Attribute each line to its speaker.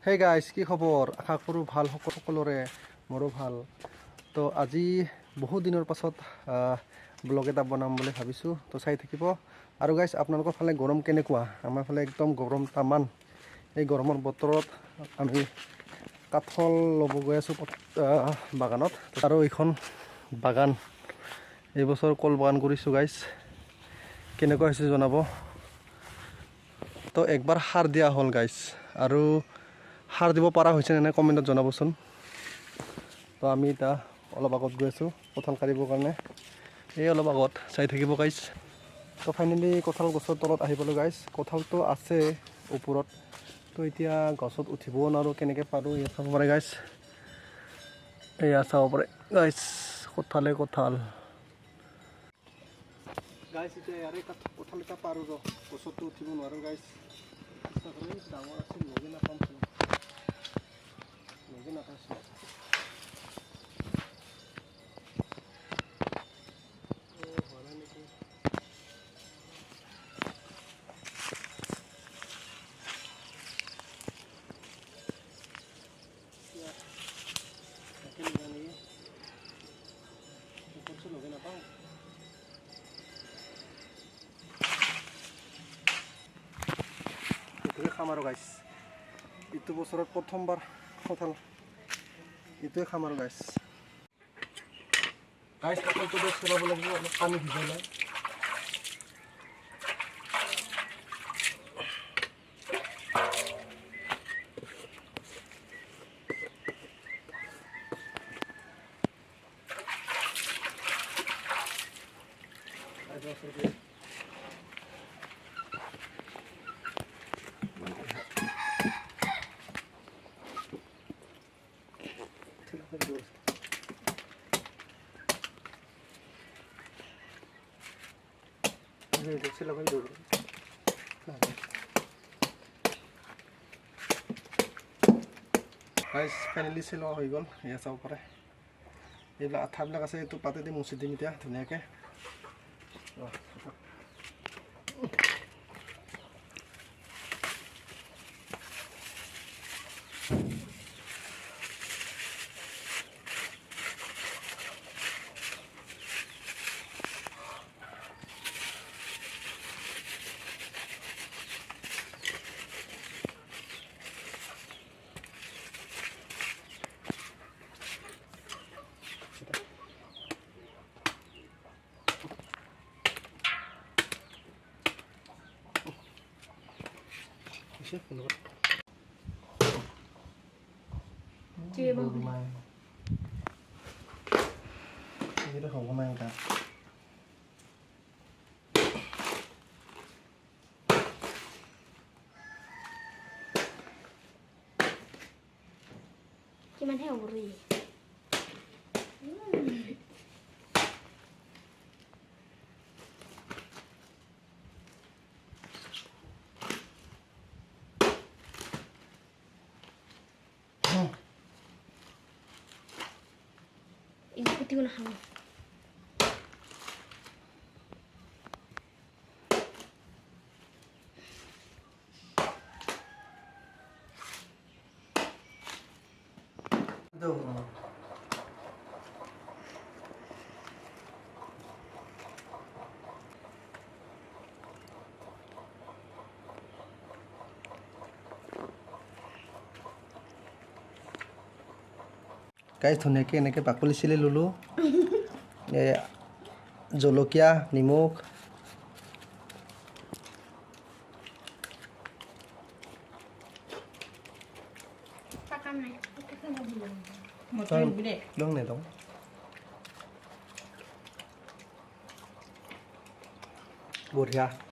Speaker 1: Hey guys, কি খবৰ? আশা কৰোঁ ভাল সকলোৰে মোৰো ভাল। তো আজি বহুত দিনৰ পাছত ব্লগ এটা বনাম বুলি ভাবিছোঁ। তো চাই থাকিব। আৰু গাইজ আপোনালোকৰ ফালে গৰম কেনেকুৱা? আমাৰ ফালে একদম গৰম তামান। এই গৰমৰ বতৰত আমি কাঠল ল'ব গৈ আছোঁ বাগানত। আৰু এইখন বাগান এইবছৰ কল বাগান কৰিছোঁ গাইজ। কেনেকুৱা হৈছে জনাব। তো একবাৰ সাৰ দিয়া হ'ল গাইজ। আৰু সাৰ দিব পৰা হৈছে নে নাই কমেণ্টত জনাবচোন। তো আমি এতিয়া অলপ আগত গৈ আছোঁ কঁঠাল কাটিবৰ কাৰণে। এই অলপ আগত চাই থাকিব গাইজ। তো ফাইনেলি কঁঠাল গছৰ তলত আহি পালোঁ গাইজ। কঁঠালটো আছে ওপৰত। তো এতিয়া গছত উঠিবও নোৱাৰোঁ, কেনেকৈ পাৰোঁ ইয়াত চাব পাৰে গাইজ। এয়া চাব পাৰে গাইজ, কঁঠালে কঁঠাল গাইজ। এতিয়া ইয়াৰে কঁঠাল এটা পাৰোঁ ৰ, গছতটো উঠিব নোৱাৰোঁ গাইজ। ডাঙৰ আছিল লগে নাপাম, লগে নাপাইছোঁ। হোৱা নেকি? লগে নাপাওঁ। এইটোৱে খাম আৰু গাইজ। এইটো বছৰত প্ৰথমবাৰ কঁঠাল, এইটোৱে খাম আৰু গাইজ। গাইজ কঁঠালটো চলাব লাগিব, অলপ পানী ভিজাই লয়। ফাইনেলি চিলোৱা হৈ গ'ল। এয়া চাব পাৰে, এইবিলাক আঠাবিলাক আছে, এইটো পাতেদি মুচি দিম এতিয়া ধুনীয়াকৈ। হ'ব নাই এটা
Speaker 2: কিমানহে হ'ব ৰে? Ikuti ko na hangin.
Speaker 1: Guys ধুনীয়াকৈ এনেকৈ বাকলি চিলি ল'লোঁ। জলকীয়া, নিমখ, বঢ়িয়া।